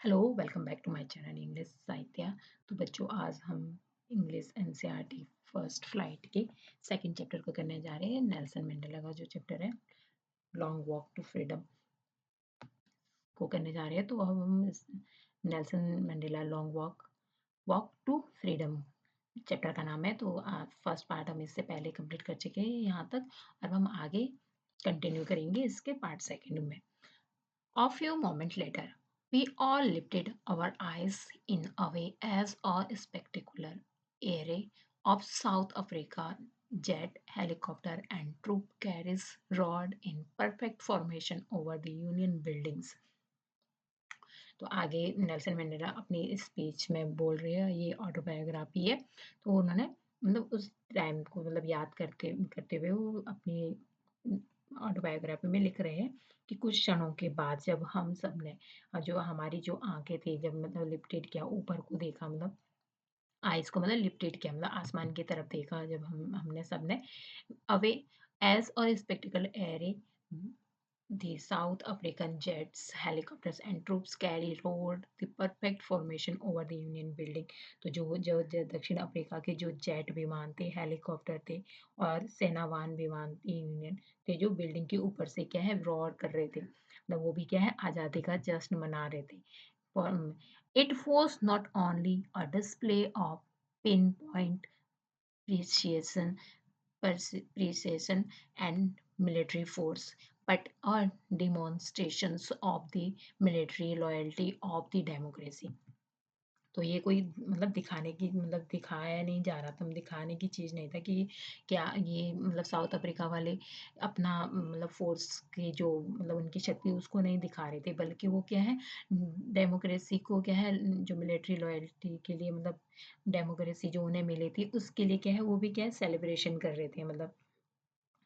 Hello welcome back to my channel English साहित्य। तो बच्चों आज हम इंग्लिश एनसीईआरटी फर्स्ट फ्लाइट के सेकंड चैप्टर को करने जा रहे हैं। नेल्सन मंडेला का जो चैप्टर है लॉन्ग वॉक टू फ्रीडम को करने जा रहे हैं। तो अब हम इस Nelson Mandela long walk walk to freedom chapter का नाम है। तो फर्स्ट पार्ट हम इससे पहले कंप्लीट कर चुके हैं यहाँ तक। अब हम आगे कंटिन्यू करेंगे इसके पार्ट सेकंड में। A few moments later, we all lifted our eyes in awe as a spectacular array of South Africa jet, helicopter, and troop carriers roared in perfect formation over the Union buildings. तो आगे Nelson Mandela अपनी speech में बोल रहे हैं, ये autobiography है। तो उन्होंने मतलब उस टाइम को मतलब याद करते करते हुए वो अपनी ऑटोबायोग्राफी में लिख रहे हैं कि कुछ क्षणों के बाद जब हम सब ने जो हमारी जो आंखें थी जब मतलब लिफ्टेड किया ऊपर को देखा, मतलब आइज को मतलब लिफ्टेड किया मतलब आसमान की तरफ देखा, जब हमने सबने अवे एज और spectacled array the South African jets, helicopters and troops carry roared the perfect formation over the Union building। तो जो दक्षिण अफ्रीका के जो जेट विमान थे, हेलीकॉप्टर थे और सेनावान विमान थे यूनियन थे, जो बिल्डिंग के ऊपर से क्या है रोर कर रहे थे, मतलब वो भी क्या है आज़ादी का जश्न मना रहे थे। It was not only a display of pinpoint precision precision and military force, but are demonstrations of the military loyalty of the democracy। तो ये कोई मतलब दिखाने की मतलब दिखाया नहीं जा रहा था, दिखाने की चीज़ नहीं था कि क्या ये मतलब साउथ अफ्रीका वाले अपना मतलब फोर्स की जो मतलब उनकी शक्ति उसको नहीं दिखा रहे थे, बल्कि वो क्या है डेमोक्रेसी को क्या है जो मिलिट्री लॉयल्टी के लिए मतलब डेमोक्रेसी जो उन्हें मिली थी उसके लिए क्या है वो भी क्या है सेलिब्रेशन कर रहे थे। मतलब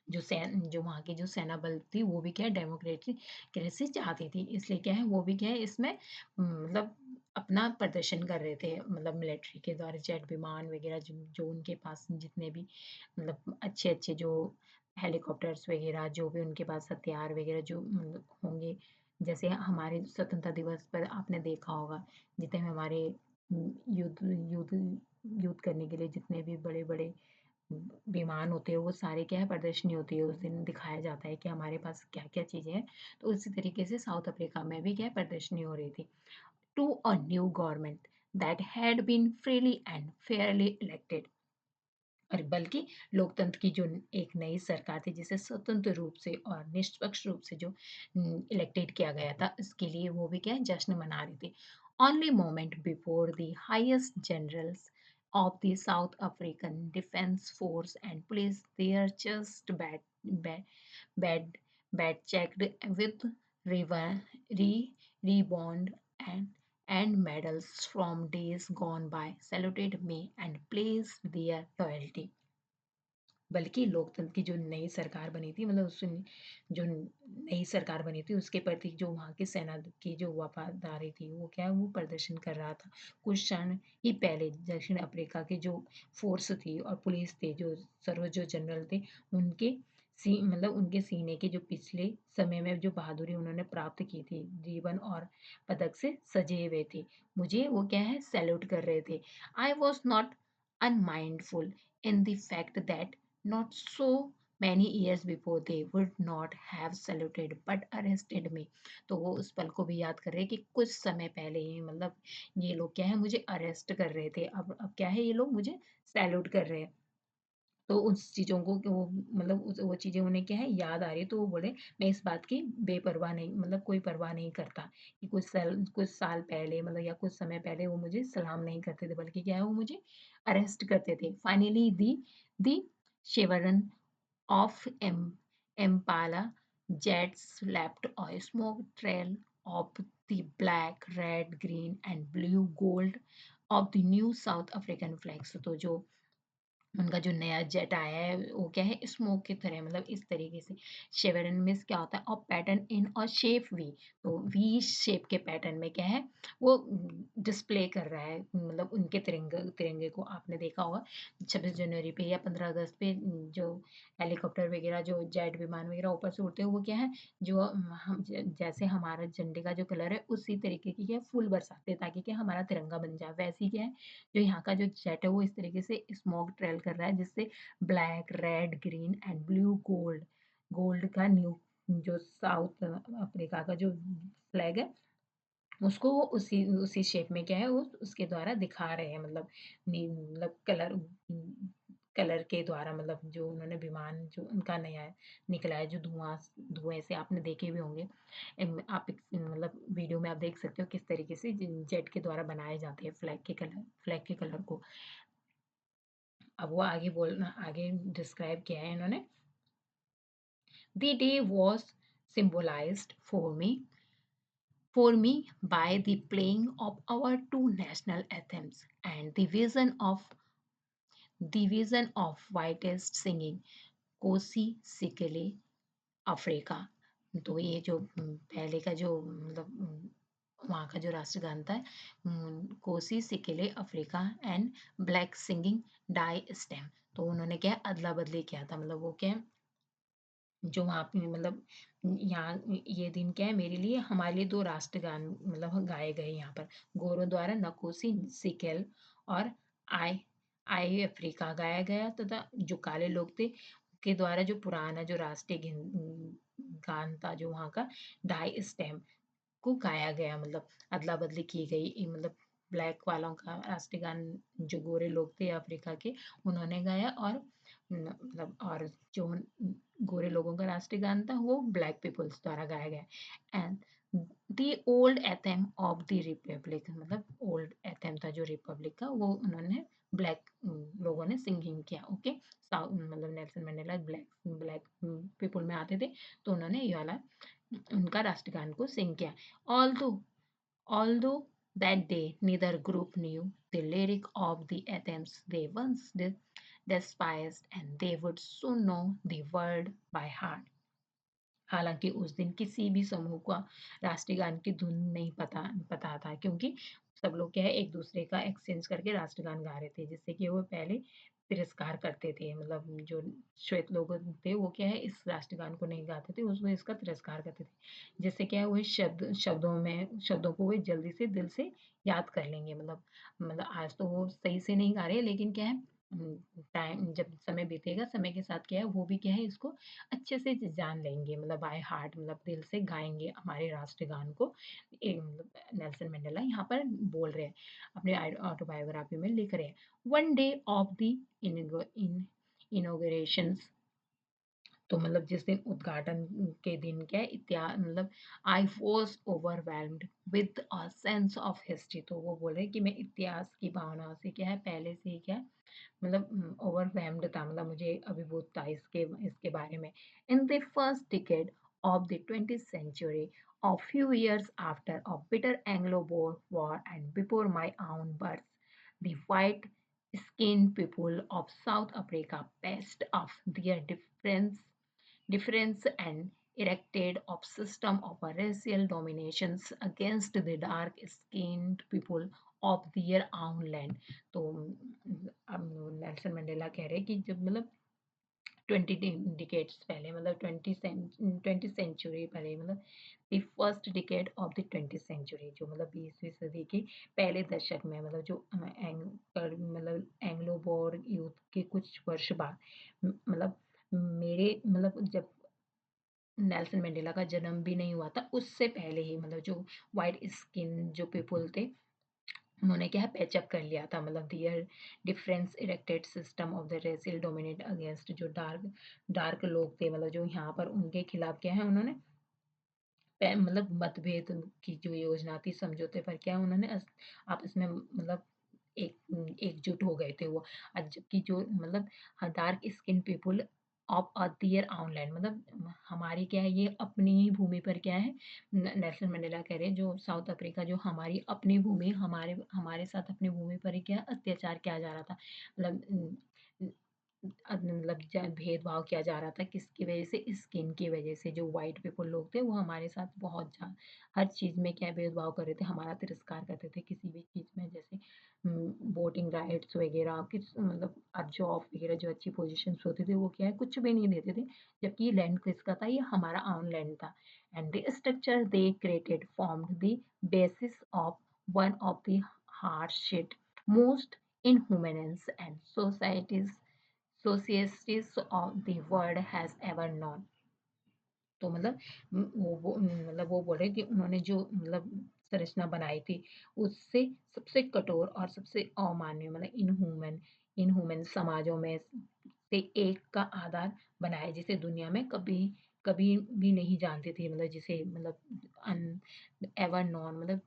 जो वहाँ की जो सेना बल थी वो भी क्या है डेमोक्रेसी चाहती थी, इसलिए क्या है वो भी क्या है इसमें मतलब अपना प्रदर्शन कर रहे थे, मतलब मिलिट्री के द्वारा जेट विमान वगैरह जो उनके पास जितने भी मतलब अच्छे अच्छे जो हेलीकॉप्टर्स वगैरह जो भी उनके पास हथियार वगैरह जो मतलब होंगे। जैसे हमारे स्वतंत्रता दिवस पर आपने देखा होगा जितने भी हमारे युद्ध युद्ध युद्ध करने के लिए जितने भी बड़े बड़े विमान होते हैं वो सारे क्या है प्रदर्शनी होती है, उस दिन दिखाया जाता है कि हमारे पास क्या क्या चीज़ें हैं। तो उसी तरीके से साउथ अफ्रीका में भी क्या है प्रदर्शनी हो रही थी to a new government that had been freely and fairly elected. और बल्कि लोकतंत्र की जो एक नई सरकार थी जिसे स्वतंत्र रूप से और निष्पक्ष रूप से जो इलेक्टेड किया गया था, इसके लिए वो भी क्या है जश्न मना रही थी। Only moment before the highest generals of the South African Defense Force and police their just bad, bad checked with rebound and medals from days gone by saluted me and placed their loyalty। बल्कि लोकतंत्र की जो नई सरकार बनी थी मतलब उस जो नई सरकार बनी थी उसके प्रति जो वहाँ की सेना की जो वफादारी थी वो क्या है वो प्रदर्शन कर रहा था। कुछ क्षण ही पहले दक्षिण अफ्रीका की जो फोर्स थी और पुलिस थे जो सर्व जो जनरल थे उनके मतलब उनके सीने के जो पिछले समय में जो बहादुरी उन्होंने प्राप्त की थी जीवन और पदक से सजे हुए थे, मुझे वो क्या है सैल्यूट कर रहे थे। I was not unmindful in the fact that not so many years before they would not have saluted but arrested me। तो वो उस पल को भी याद कर रहे हैं कि कुछ समय पहले ही मतलब ये लोग क्या है मुझे अरेस्ट कर रहे थे, अब क्या है ये लोग मुझे सैल्यूट कर रहे हैं। तो उस चीज़ों को वो मतलब वो चीज़ें उन्हें क्या है याद आ रही है, तो वो बोले मैं इस बात की बेपरवाह नहीं मतलब कोई परवाह नहीं करता कि कुछ साल पहले मतलब या कुछ समय पहले वो मुझे सलाम नहीं करते थे, बल्कि क्या है वो मुझे अरेस्ट करते थे। Finally the शेवरन of Impala jets left a smoke trail of the black, red, green and blue gold of the new South African flags। तो जो उनका जो नया जेट आया है वो क्या है स्मोक की तरह मतलब इस तरीके से शेवरन मीन्स क्या होता है और पैटर्न इन और शेप वी तो वी शेप के पैटर्न में क्या है वो डिस्प्ले कर रहा है मतलब उनके तिरंगे तिरंगे को आपने देखा होगा 26 जनवरी पे या 15 अगस्त पे जो हेलीकॉप्टर वगैरह जो जेट विमान वगैरह ऊपर से उड़ते हैं वो क्या है जो हम जैसे हमारा झंडे का जो कलर है उसी तरीके की क्या है, फूल बरसाते हैं ताकि क्या हमारा तिरंगा बन जाए वैसे ही क्या है जो यहाँ का जो जेट है वो इस तरीके से स्मोक ट्रेल कर रहा है जिससे black red green and blue gold gold का न्यू जो साउथ अफ्रीका का जो फ्लैग है उसको वो उसी उसी शेप में क्या है वो उसके द्वारा दिखा रहे हैं मतलब मतलब कलर के द्वारा मतलब जो उन्होंने विमान जो उनका नया निकला है जो धुआं से आपने देखे भी होंगे आप मतलब वीडियो में आप देख सकते हो किस तरीके से जेट के द्वारा बनाए जाते हैं फ्लैग के कलर को अब वो आगे डिस्क्राइब किया है इन्होंने The day was symbolized for me by the playing of our two national anthems and the vision of whitest singing कोसी सिकले अफ्रीका तो ये जो पहले का जो मतलब वहाँ का जो राष्ट्रगान था कोसी सिकले Africa and black singing Die Stem तो उन्होंने क्या अदला बदली किया था मतलब वो क्या जो वहाँ पे मतलब यहाँ ये दिन क्या है मेरे लिए हमारे लिए दो राष्ट्रगान मतलब गाए गए यहाँ पर गोरों द्वारा नकोसी सिकेल और आई आई अफ्रीका गाया गया तथा जो काले लोग थे के द्वारा जो पुराना जो राष्ट्रीय गान था जो वहाँ का ढाई स्टेम को गाया गया मतलब अदला बदली की गई मतलब ब्लैक वालों का राष्ट्रीय गान जो गोरे लोग थे अफ्रीका के उन्होंने गाया और मतलब और जो गोरे लोगों का राष्ट्रीय गान था वो ब्लैक पीपल्स द्वारा गाया गया and the old anthem of the republic मतलब ओल्ड एथेम था जो रिपब्लिक का वो उन्होंने ब्लैक लोगों ने सिंगिंग किया ओके मतलब Nelson Mandela black black people में आते थे तो उन्होंने ये वाला उनका राष्ट्रगान को सिंग किया although that day neither group knew the lyric of the anthems they once despised and they would soon know the word by heart हालांकि उस दिन किसी भी समूह को राष्ट्रीय गान की धुन नहीं पता था क्योंकि सब लोग क्या है एक दूसरे का एक्सचेंज करके राष्ट्रगान गा रहे थे जिससे कि वो पहले तिरस्कार करते थे मतलब जो श्वेत लोग थे वो क्या है इस राष्ट्रगान को नहीं गाते थे उसमें इसका तिरस्कार करते थे जिससे क्या है वो शब्दों को वे जल्दी से दिल से याद कर लेंगे मतलब आज तो वो सही से नहीं गा रहे लेकिन क्या है टाइम जब समय बीतेगा समय के साथ क्या है वो भी क्या है इसको अच्छे से जान लेंगे मतलब बाय हार्ट मतलब दिल से गाएंगे हमारे राष्ट्रगान को मतलब नेल्सन मंडेला यहाँ पर बोल रहे हैं अपने ऑटोबायोग्राफी में लिख रहे हैं one day of the inauguration तो मतलब जिस दिन उद्घाटन के दिन क्या है इतिहास मतलब I was overwhelmed with a sense of history तो वो बोल रहे हैं कि मैं इतिहास की भावना से क्या है पहले से ही क्या है मतलब ओवरवेल्म्ड था मतलब मुझे अभिभूत था इसके बारे में in the first decade of the 20th century, a few years after a bitter Anglo-Boer war and before my own birth, the white-skinned people of South Africa passed off their difference and erected a system of racial dominations against the dark-skinned people of their own land. तो अब Nelson Mandela कह रहे हैं कि जब मतलब 20 decades पहले मतलब 20 सेंचुरी पहले मतलब the first decade of the 20 century जो मतलब 20वीं सदी के पहले दशक में मतलब जो मतलब एंग्लो बोर युद्ध के कुछ वर्ष बाद मतलब मेरे मतलब जब नेल्सन मंडेला का जन्म भी नहीं हुआ था उससे पहले ही मतलब जो वाइट स्किन जो पीपल थे उन्होंने क्या है पैचअप कर लिया था मतलब their difference erected system of the racial dominate against जो डार्क लोग थे मतलब जो यहाँ पर उनके खिलाफ क्या है उन्होंने मतलब मतभेद की जो योजना थी समझौते पर क्या उन्होंने आपस में मतलब एकजुट हो गए थे वो जबकि जो मतलब dark skin people of a their own land मतलब हमारी क्या है ये अपनी ही भूमि पर क्या है नेल्सन मंडेला कह रहे हैं जो साउथ अफ्रीका जो हमारी अपनी भूमि हमारे हमारे साथ अपनी भूमि पर ही क्या अत्याचार किया जा रहा था मतलब मतलब भेदभाव किया जा रहा था किसकी वजह से, स्किन की वजह से। जो वाइट पीपल लोग थे वो हमारे साथ बहुत हर चीज़ में क्या भेदभाव कर रहे थे, हमारा तिरस्कार करते थे किसी भी चीज़ में, जैसे वोटिंग राइट्स वगैरह, किस मतलब जॉब वगैरह, जो अच्छी पोजीशंस होती थी वो क्या है कुछ भी नहीं देते थे, जबकि ये लैंड किसका था, ये हमारा ओन लैंड था। And the structure they created formed the basis of one of the harshest, most inhumane and societies of the world has ever known। तो मतलब मतलब वो बोल रहे कि उन्होंने जो मतलब संरचना बनाई थी उससे सबसे कठोर और सबसे अमान्य मतलब इनह्यूमन इनह्यूमन समाजों में से एक का आधार बनाया, जिसे दुनिया में कभी कभी भी नहीं जानती थी, मतलब जिसे मतलब एवर नॉन मतलब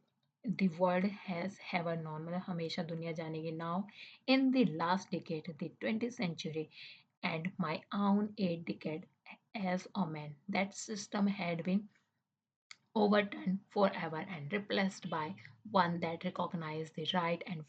the world has ever known, मतलब हमेशा दुनिया जानेगी। now in the last decade, the 20th century, and my own 8 decade as a man, that system had been overturned forever and replaced by one that recognized the right and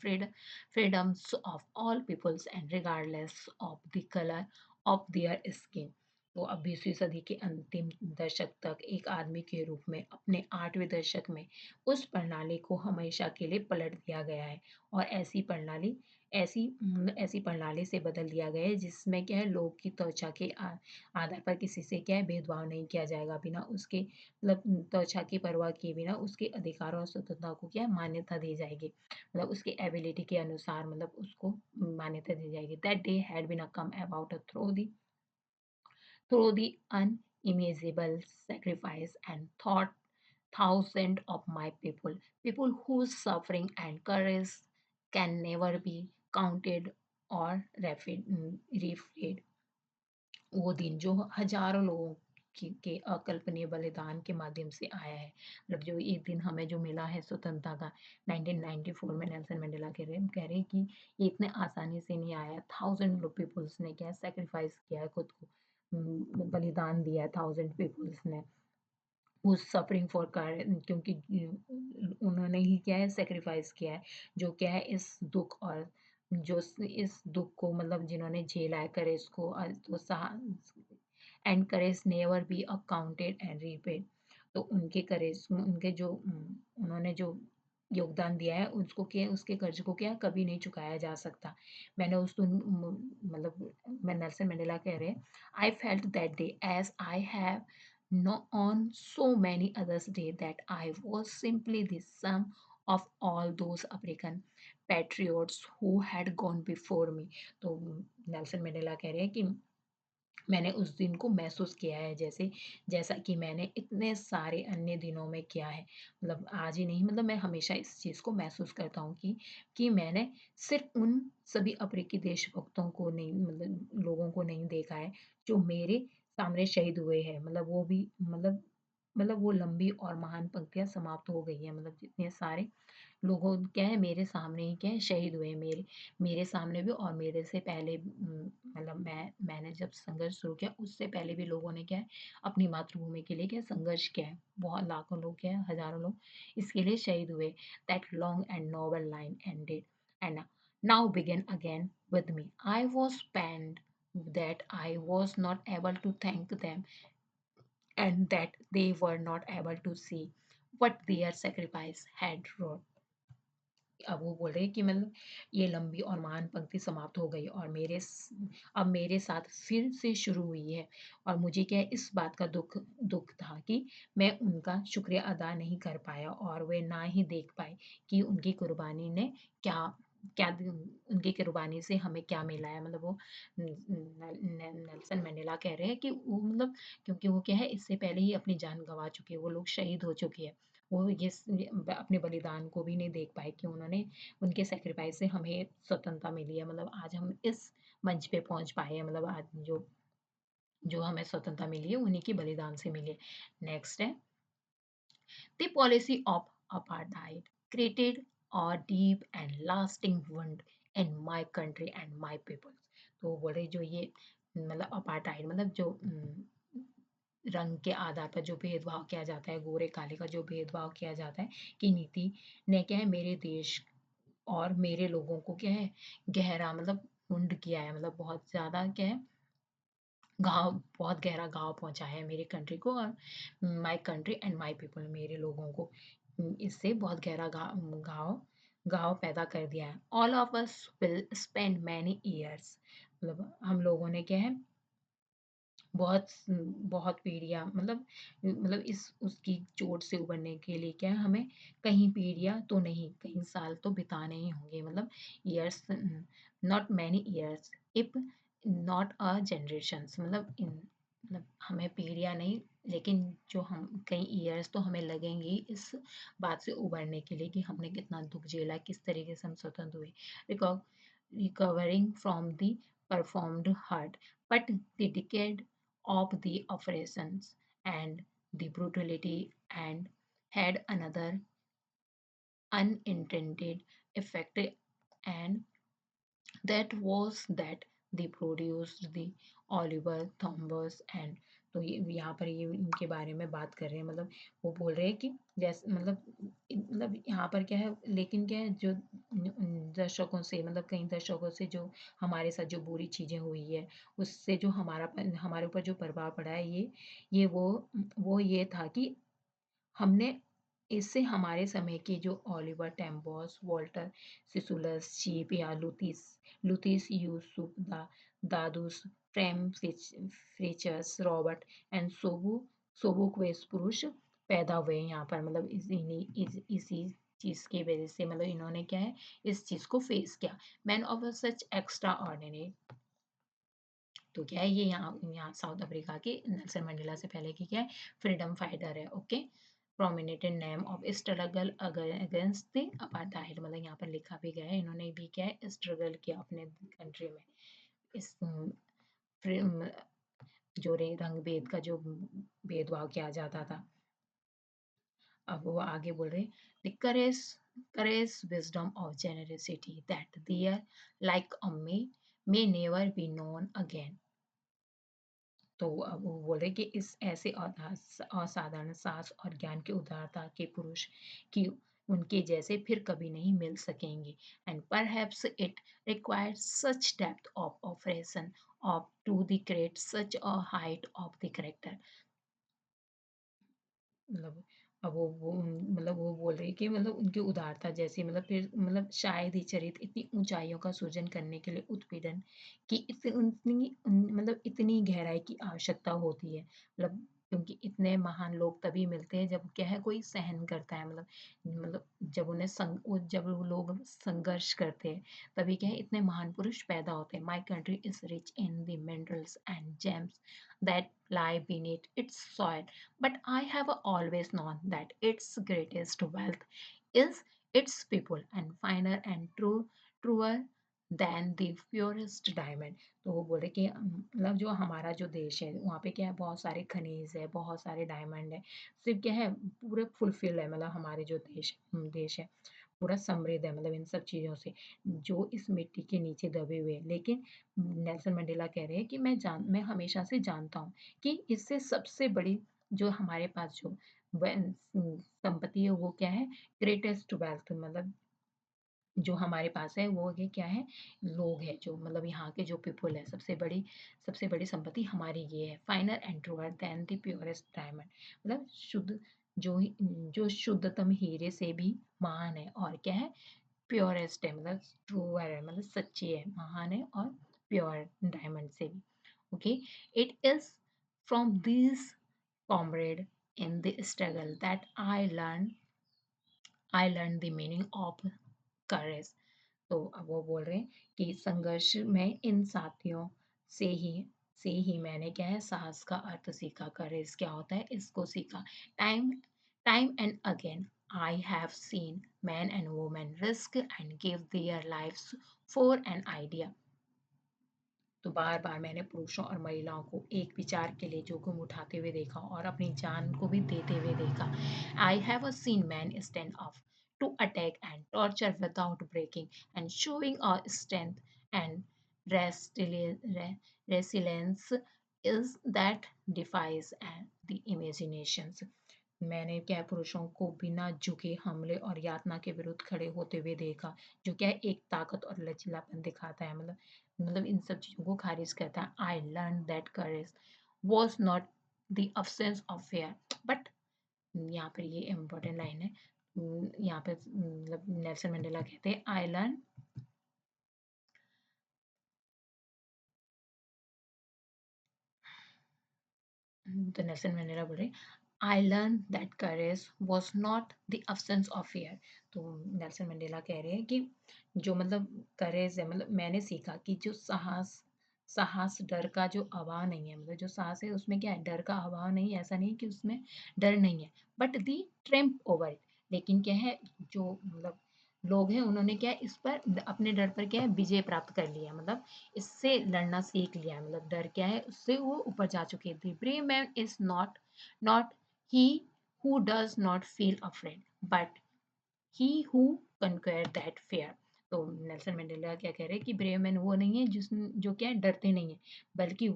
freedoms of all peoples and regardless of the color of their skin। तो अब 20वीं सदी के अंतिम दशक तक एक आदमी के रूप में अपने 8वें दशक में उस प्रणाली को हमेशा के लिए पलट दिया गया है, और ऐसी प्रणाली से बदल दिया गया है जिसमें क्या है लोग की त्वचा के आधार पर किसी से क्या है भेदभाव नहीं किया जाएगा, बिना उसके मतलब त्वचा की परवाह किए बिना उसके अधिकारों और स्वतंत्रता को क्या मान्यता दी जाएगी, मतलब उसकी एबिलिटी के अनुसार मतलब उसको मान्यता दी जाएगी। That day had been come about through the unimaginable sacrifice and thought thousands of my people whose suffering and courage can never be counted or referred। वो दिन जो हजारों लोगों के अकल्पनीय बलिदान के माध्यम से आया है, मतलब जो एक दिन हमें जो मिला है स्वतंत्रता का 1994 में, नेल्सन मंडेला कह रहे हैं कि ये इतने आसानी से नहीं आया। थाउजेंड पीपल्स ने क्या सेक्रीफाइस किया है खुद को, बलिदान दिया है थाउजेंड पीपल्स ने हु सफरिंग फॉर क्योंकि उन्होंने ही क्या है सेक्रीफाइस किया है, जो क्या है इस दुख और जो इस दुख को मतलब जिन्होंने झेला है करेज को, तो and courage never be accounted and repaid. तो उनके करेज उनके जो उन्होंने जो योगदान दिया है उसको क्या उसके कर्ज को क्या कभी नहीं चुकाया जा सकता। मैंने उस दिन मतलब मैं नेल्सन मंडेला कह रहे हैं, I felt that day as I have no on so many others day that I was simply the sum of all those African patriots who had gone before me। तो Nelson Mandela कह रहे हैं कि मैंने उस दिन को महसूस किया है जैसे जैसा कि मैंने इतने सारे अन्य दिनों में किया है, मतलब आज ही नहीं, मतलब मैं हमेशा इस चीज़ को महसूस करता हूँ कि मैंने सिर्फ उन सभी अफ्रीकी देशभक्तों को नहीं मतलब लोगों को नहीं देखा है जो मेरे सामने शहीद हुए हैं, मतलब वो भी मतलब वो लंबी और महान पंक्तियाँ समाप्त हो गई हैं, मतलब जितने सारे लोगों क्या है मेरे सामने ही क्या है शहीद हुए, मेरे मेरे सामने भी और मेरे से पहले मतलब मैंने जब संघर्ष शुरू किया उससे पहले भी लोगों ने क्या है अपनी मातृभूमि के लिए क्या संघर्ष किया है, बहुत लाखों लोग क्या है हजारों लोग इसके लिए शहीद हुए। That long and noble line ended and now begin again with me. I was pained that I was not able to thank them and that they were not able to see what their sacrifice had wrought। अब वो बोल रहे हैं कि मतलब ये लंबी और महान पंक्ति समाप्त हो गई और अब मेरे साथ फिर से शुरू हुई है, और मुझे क्या है इस बात का दुख था कि मैं उनका शुक्रिया अदा नहीं कर पाया और वे ना ही देख पाए कि उनकी कुर्बानी ने क्या क्या उनकी कुर्बानी से हमें क्या मिला है, मतलब वो नेल्सन मंडेला कह रहे हैं कि वो मतलब क्योंकि वो क्या है इससे पहले ही अपनी जान गंवा चुके हैं, वो लोग शहीद हो चुके हैं, वो अपने बलिदान को भी नहीं देख पाए कि उन्होंने उनके सेक्रीफाइस से हमें स्वतंत्रता मिली है, मतलब आज हम इस मंच पे पहुंच पाए हैं, मतलब आज जो जो हमें स्वतंत्रता मिली है उन्हीं के बलिदान से मिली है। नेक्स्ट है the policy of apartheid created a deep and lasting wound in my country and my peoples। तो बोले जो ये मतलब अपार्थाइड मतलब जो रंग के आधार पर जो भेदभाव किया जाता है, गोरे काले का जो भेदभाव किया जाता है की नीति ने क्या है मेरे देश और मेरे लोगों को क्या है गहरा मतलब वुंड किया है, मतलब बहुत ज़्यादा क्या है, घाव, बहुत गहरा घाव पहुँचाया है मेरी कंट्री को और my country and my people, मेरे लोगों को इससे बहुत गहरा घाव घाव पैदा कर दिया है। All of us will spend many years, मतलब हम लोगों ने क्या है, बहुत बहुत पीढ़ियाँ, मतलब इस उसकी चोट से उबरने के लिए क्या है, हमें कहीं पीढ़ियाँ तो नहीं, कई साल तो बिताने ही होंगे, मतलब years, not many years, if not a generations, मतलब हमें पीढ़ियाँ नहीं, लेकिन जो हम कई ईयर्स तो हमें लगेंगे इस बात से उबरने के लिए कि हमने कितना दुख झेला, किस तरीके से हम स्वतंत्र हुए, recovering from the performed hurt, but the decade of the operations and the brutality and had another unintended effect, and that was that they produced the Oliver Thornbergs and, तो ये यहाँ पर ये इनके बारे में बात कर रहे हैं, मतलब वो बोल रहे हैं कि जैसे मतलब यहाँ पर क्या है, लेकिन क्या है, जो दर्शकों से, मतलब कई दर्शकों से जो हमारे साथ जो बुरी चीज़ें हुई है, उससे जो हमारे ऊपर जो प्रभाव पड़ा है, ये वो ये था कि हमने इससे हमारे समय के जो ओलिवर टेम्बोस, वॉल्टर सिसुलस, चीप या लुतिस यूसुफ दादूस, फ्रेचर्स, रॉबर्ट एंड सोबुक्वेस पुरुष पैदा हुए यहाँ पर, मतलब इसी चीज़ की वजह से, मतलब इन्होंने क्या है, इस चीज़ को फेस किया। Man of such extra ordinary, तो क्या है, ये यहाँ यहाँ साउथ अफ्रीका के नेल्सन मंडेला से पहले की क्या है, फ्रीडम फाइटर है, okay. Prominent name of struggle against the apartheid, मतलब यहाँ पर लिखा भी गया है, इन्होंने भी क्या है, स्ट्रगल किया अपने कंट्री में इस जो रंग भेद का जो भेदभाव किया जाता था। अब वो आगे बोल रहे, the courage wisdom of generosity that there like a may never be known again, तो अब वो बोल रहे कि इस ऐसे असाधारण साहस और ज्ञान की उदारता के पुरुष की उनके जैसे फिर कभी नहीं मिल सकेंगे, and perhaps it required such depth of operation of to the create such a height of the character, मतलब अब वो बोल रही है कि मतलब उनकी उदारता जैसी, मतलब फिर मतलब शायद ही चरित इतनी ऊंचाइयों का सृजन करने के लिए उत्पीड़न की मतलब इतनी गहराई की आवश्यकता होती है, मतलब क्योंकि इतने महान लोग तभी मिलते हैं जब क्या है, कोई सहन करता है, मतलब जब जब वो लोग संघर्ष करते हैं, तभी क्या है, इतने महान पुरुष पैदा होते हैं। My country is rich in the minerals and James that lie beneath its soil, but I have always known that its greatest wealth is its people, and finer and truer than the purest diamond। तो वो बोले कि मतलब जो हमारा जो देश है, वहाँ पे क्या है, बहुत सारे खनिज है, बहुत सारे डायमंड है, सिर्फ क्या है, पूरे फुलफिल है, मतलब हमारे जो देश है पूरा समृद्ध है, मतलब इन सब चीज़ों से जो इस मिट्टी के नीचे दबे हुए हैं। लेकिन नेल्सन मंडेला कह रहे हैं कि मैं हमेशा से जानता हूँ कि इससे सबसे बड़ी जो हमारे पास जो संपत्ति है, वो क्या है, ग्रेटेस्ट वेल्थ, मतलब जो हमारे पास है वो ये क्या है, लोग है, जो मतलब यहाँ के जो पीपल है, सबसे बड़ी संपत्ति हमारी ये है। Finer and truer than the purest diamond, मतलब जो शुद्धतम हीरे से भी महान है, और क्या है, प्योरेस्ट है, मतलब ट्रूअर है, मतलब सच्ची है, महान है, और प्योर डायमंड से भी, okay. It is from this comrade in the struggle that I learned the meaning of courage। तो अब वो बोल रहे हैं कि संघर्ष में इन साथियों से ही मैंने क्या है, साहस का अर्थ सीखा, करेज क्या होता है इसको सीखा। Time time and again I have seen man and women risk and give their lives for an idea, तो बार बार मैंने पुरुषों और महिलाओं को एक विचार के लिए जोखिम उठाते हुए देखा और अपनी जान को भी देते हुए देखा। I have seen man stand up to attack and torture without breaking and showing a strength and resilience is that defies and the imaginations, मैंने क्या है पुरुषों को बिना झुके हमले और यातना के विरुद्ध खड़े होते हुए देखा, जो क्या है एक ताकत और लचीलापन दिखाता है, मतलब इन सब चीजों को खारिज करता है। I learn that courage was not the absence of fair, but यहाँ पर ये इम्पोर्टेंट लाइन है। यहाँ पे मतलब नेल्सन मंडेला कहते हैं आई लर्न, तो नेल्सन मंडेला बोल रहे I learn that courage was not the absence of fair. तो नेल्सन मंडेला कह रहे हैं कि जो मतलब करेज है, मतलब मैंने सीखा कि जो साहस साहस डर का जो अभाव नहीं है, मतलब जो साहस है उसमें क्या है, डर का अभाव नहीं है, ऐसा नहीं कि उसमें डर नहीं है, बट दी ट्रेम्प ओवर इट। लेकिन क्या है, जो मतलब लोग हैं उन्होंने क्या है, इस पर अपने डर पर क्या है विजय प्राप्त कर लिया, मतलब इससे लड़ना सीख लिया, मतलब डर क्या है उससे वो ऊपर जा चुके थे। Brave man is not he who does not feel afraid but he who conquer that fear। तो नेल्सन मंडेला क्या कह रहे हैं कि ब्रेव मैन वो नहीं है जिस जो क्या है डरते नहीं है, बल्कि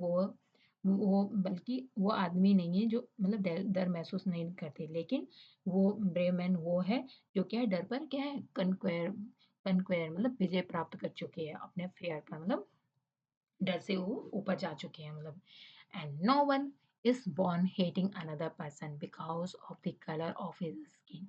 वो आदमी नहीं है जो मतलब डर महसूस नहीं करते, लेकिन वो ब्रेव मैन वो है जो क्या है डर पर क्या है कनक्वेयर मतलब विजय प्राप्त कर चुके हैं अपने फेयर पर, मतलब डर से वो ऊपर जा चुके हैं, मतलब and no one is born hating another person because of the color of his skin।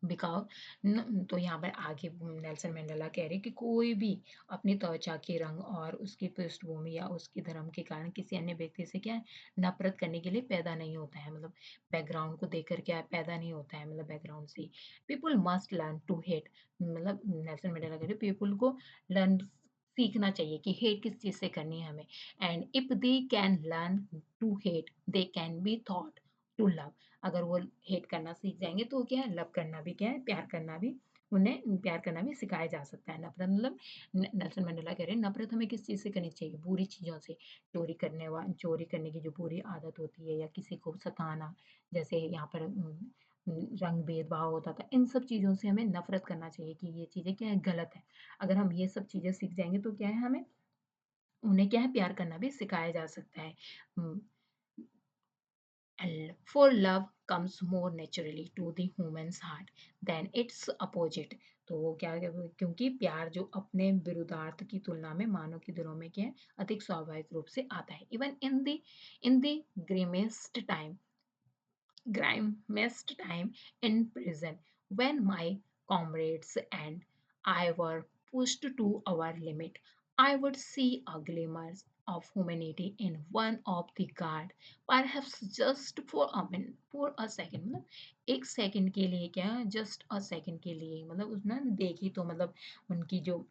Because तो यहाँ पर आगे नेल्सन मंडेला कह रहे हैं कि कोई भी अपनी त्वचा के रंग और उसकी पृष्ठभूमि या उसके धर्म के कारण किसी अन्य व्यक्ति से क्या है नफरत करने के लिए पैदा नहीं होता है, मतलब बैकग्राउंड को देखकर क्या पैदा नहीं होता है, मतलब बैकग्राउंड से people must learn to hate, मतलब नेल्सन मंडेला कह रहे पीपल को लर्न सीखना चाहिए कि हेट किस चीज से करनी है हमें, and if they can learn to hate they can be thought to love. अगर वो हेट करना सीख जाएंगे तो क्या है लव करना भी क्या है प्यार करना भी, उन्हें प्यार करना भी सिखाया जा सकता है। नफरत मतलब नेल्सन मंडेला कह रहे हैं नफरत हमें किस चीज से करनी चाहिए, बुरी चीजों से, चोरी करने की जो बुरी आदत होती है या किसी को सताना, जैसे यहाँ पर रंग भेदभाव होता था, इन सब चीजों से हमें नफरत करना चाहिए कि ये चीजें क्या है गलत है। अगर हम ये सब चीजें सीख जाएंगे तो क्या है हमें उन्हें क्या है प्यार करना भी सिखाया जा सकता है। For love comes more naturally to the human's heart than its opposite। तो वो क्या क्योंकि प्यार जो अपने विरुद्धार्थ की तुलना में मानव के दिलों में क्या है अधिक स्वाभाविक रूप से आता है। Even in the grimest time grimest time in prison, when my comrades and I were pushed to our limit, I would see a glimmer of humanity in one of the guard, perhaps just for a minute, for a second, मतलब एक second के लिए क्या just a second के लिए, मतलब उसने देखी तो मतलब उनकी जो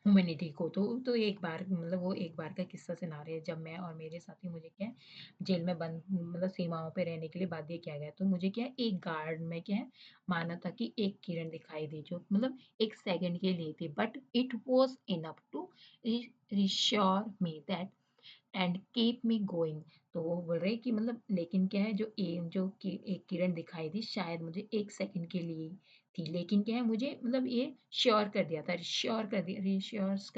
ह्यूमैनिटी को तो एक बार मतलब वो एक बार का किस्सा सुना रहे हैं, जब मैं और मेरे साथी मुझे क्या है जेल में बंद मतलब सीमाओं पे रहने के लिए बाध्य किया गया, तो मुझे क्या है एक गार्ड में क्या है माना था कि एक किरण दिखाई दी जो मतलब एक सेकंड के लिए थी, but it was enough to reassure me that and keep me going. तो वो बोल रहे कि मतलब लेकिन क्या है एक किरण दिखाई दी शायद मुझे एक सेकंड के लिए थी, लेकिन क्या है मुझे मतलब ये रिश्योर कर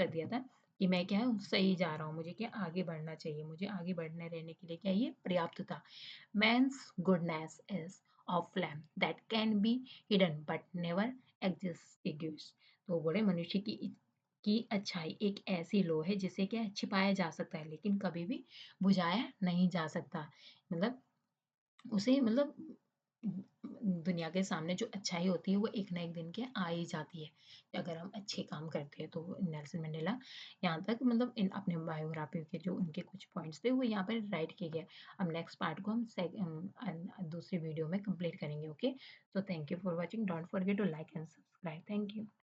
दिया था कि मैं क्या है सही जा रहा हूँ, मुझे क्या आगे बढ़ना चाहिए, मुझे आगे बढ़ने रहने के लिए क्या ये पर्याप्त था। Man's goodness is a flame that can be hidden but never extinguished। तो बोले मनुष्य की अच्छाई एक ऐसी लो है जिसे क्या छिपाया जा सकता है लेकिन कभी भी बुझाया नहीं जा सकता, मतलब उसे मतलब दुनिया के सामने जो अच्छाई होती है वो एक ना एक दिन के आ ही जाती है अगर हम अच्छे काम करते हैं। तो नेल्सन मंडेला यहाँ तक मतलब इन अपने बायोग्राफी के जो उनके कुछ पॉइंट्स थे वो यहाँ पर राइट किए गए। अब नेक्स्ट पार्ट को हम दूसरी वीडियो में कंप्लीट करेंगे। Okay, so thank you for watching, don't forget to like and subscribe, thank you.